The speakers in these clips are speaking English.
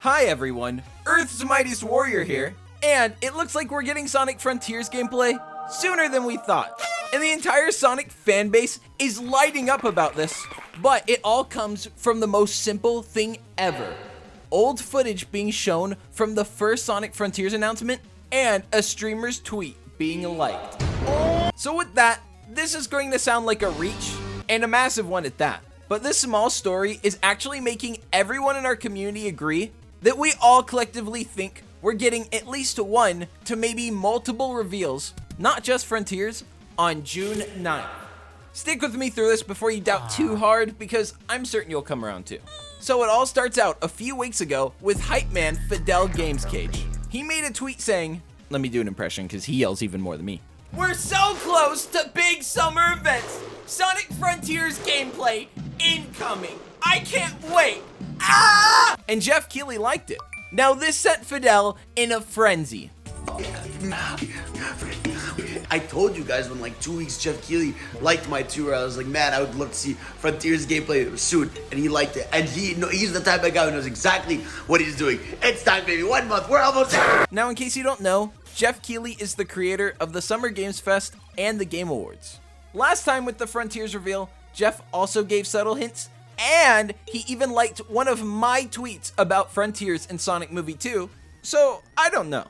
Hi everyone, Earth's Mightiest Warrior here, and it looks like we're getting Sonic Frontiers gameplay sooner than we thought. And the entire Sonic fanbase is lighting up about this, but it all comes from the most simple thing ever. Old footage being shown from the first Sonic Frontiers announcement, and a streamer's tweet being liked. So with that, this is going to sound like a reach, and a massive one at that. But this small story is actually making everyone in our community agree that we all collectively think we're getting at least one to maybe multiple reveals, not just Frontiers, on June 9th. Stick with me through this before you doubt too hard, because I'm certain you'll come around too. So it all starts out a few weeks ago with hype man Fidel Gamescage. He made a tweet saying, let me do an impression because he yells even more than me. We're so close to big summer events. Sonic Frontiers gameplay incoming. I can't wait. Ah! And Jeff Keighley liked it. Now this sent Fidel in a frenzy. I told you guys when like 2 weeks Jeff Keighley liked my tour. I was like, man, I would love to see Frontiers gameplay soon, and he liked it. And he's the type of guy who knows exactly what he's doing. It's time, baby. 1 month. We're almost there. Now, in case you don't know, Jeff Keighley is the creator of the Summer Games Fest and the Game Awards. Last time with the Frontiers reveal, Jeff also gave subtle hints, and he even liked one of my tweets about Frontiers and Sonic Movie 2, so I don't know.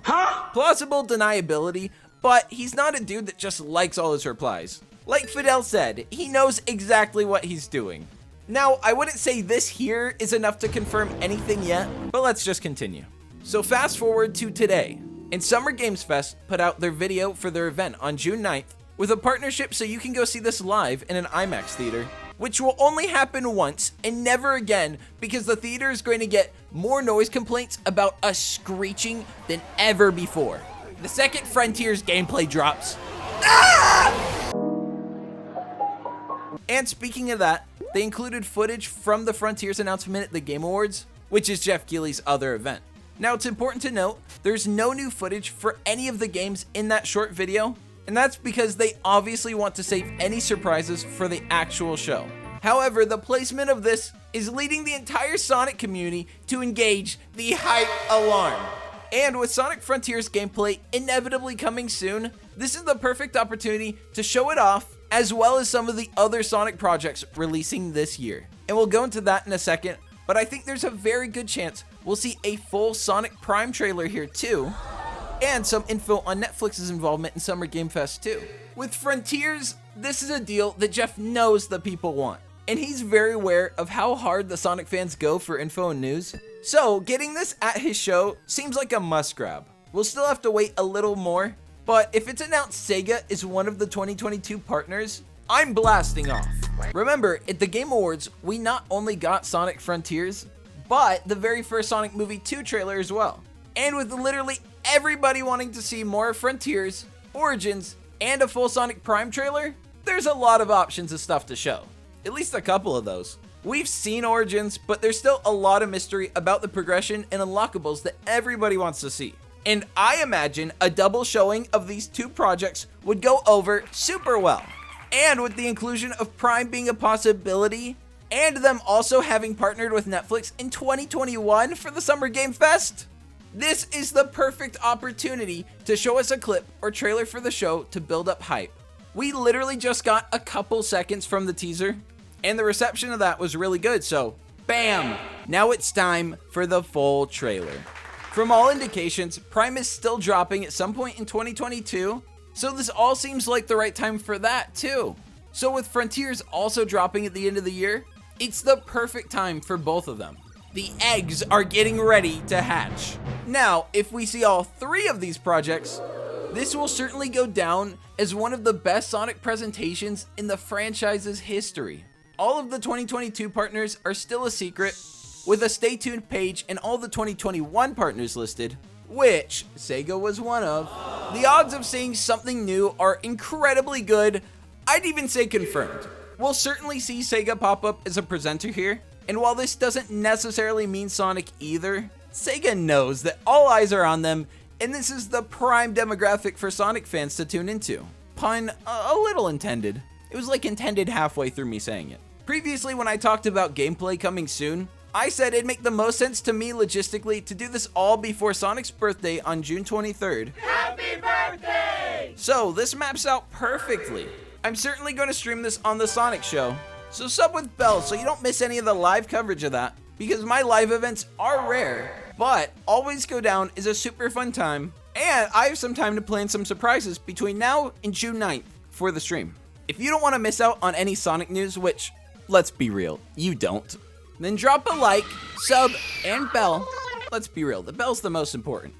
Plausible deniability, but he's not a dude that just likes all his replies. Like Fidel said, he knows exactly what he's doing. Now, I wouldn't say this here is enough to confirm anything yet, but let's just continue. So fast forward to today, and Summer Games Fest put out their video for their event on June 9th with a partnership so you can go see this live in an IMAX theater, which will only happen once and never again because the theater is going to get more noise complaints about us screeching than ever before. The second Frontiers gameplay drops. Ah! And speaking of that, they included footage from the Frontiers announcement at the Game Awards, which is Jeff Keighley's other event. Now, it's important to note, there's no new footage for any of the games in that short video, and that's because they obviously want to save any surprises for the actual show. However, the placement of this is leading the entire Sonic community to engage the hype alarm. And with Sonic Frontiers gameplay inevitably coming soon, this is the perfect opportunity to show it off, as well as some of the other Sonic projects releasing this year. And we'll go into that in a second, but I think there's a very good chance we'll see a full Sonic Prime trailer here too, and some info on Netflix's involvement in Summer Game Fest too. With Frontiers, this is a deal that Jeff knows the people want, and he's very aware of how hard the Sonic fans go for info and news. So getting this at his show seems like a must grab. We'll still have to wait a little more, but if it's announced Sega is one of the 2022 partners, I'm blasting off. Remember, at the Game Awards, we not only got Sonic Frontiers, but the very first Sonic Movie 2 trailer as well. And with literally everybody wanting to see more Frontiers, Origins, and a full Sonic Prime trailer, there's a lot of options of stuff to show. At least a couple of those. We've seen Origins, but there's still a lot of mystery about the progression and unlockables that everybody wants to see. And I imagine a double showing of these two projects would go over super well. And with the inclusion of Prime being a possibility, and them also having partnered with Netflix in 2021 for the Summer Game Fest, this is the perfect opportunity to show us a clip or trailer for the show to build up hype. We literally just got a couple seconds from the teaser, and the reception of that was really good, so bam! Now it's time for the full trailer. From all indications, Prime is still dropping at some point in 2022, so this all seems like the right time for that too. So with Frontiers also dropping at the end of the year, it's the perfect time for both of them. The eggs are getting ready to hatch. Now, if we see all three of these projects, this will certainly go down as one of the best Sonic presentations in the franchise's history. All of the 2022 partners are still a secret, with a stay tuned page and all the 2021 partners listed, which Sega was one of. The odds of seeing something new are incredibly good. I'd even say confirmed. We'll certainly see Sega pop up as a presenter here, and while this doesn't necessarily mean Sonic either, Sega knows that all eyes are on them, and this is the prime demographic for Sonic fans to tune into. Pun a little intended. It was like intended halfway through me saying it. Previously, when I talked about gameplay coming soon, I said it'd make the most sense to me logistically to do this all before Sonic's birthday on June 23rd. Happy birthday! So this maps out perfectly. I'm certainly going to stream this on the Sonic Show, so sub with Bell so you don't miss any of the live coverage of that, because my live events are rare, but Always Go Down is a super fun time, and I have some time to plan some surprises between now and June 9th for the stream. If you don't want to miss out on any Sonic news, which, let's be real, you don't, then drop a like, sub, and bell. Let's be real, the bell's the most important.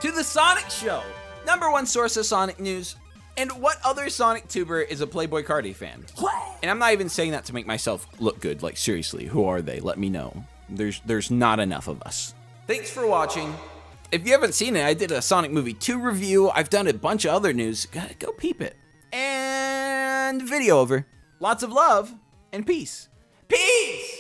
To the Sonic Show, #1 source of Sonic news, and what other Sonic tuber is a Playboy Cardi fan? And I'm not even saying that to make myself look good, like seriously, who are they? Let me know. There's not enough of us. Thanks for watching. If you haven't seen it, I did a Sonic Movie 2 review, I've done a bunch of other news, go peep it. And video over. Lots of love, and peace. Peace!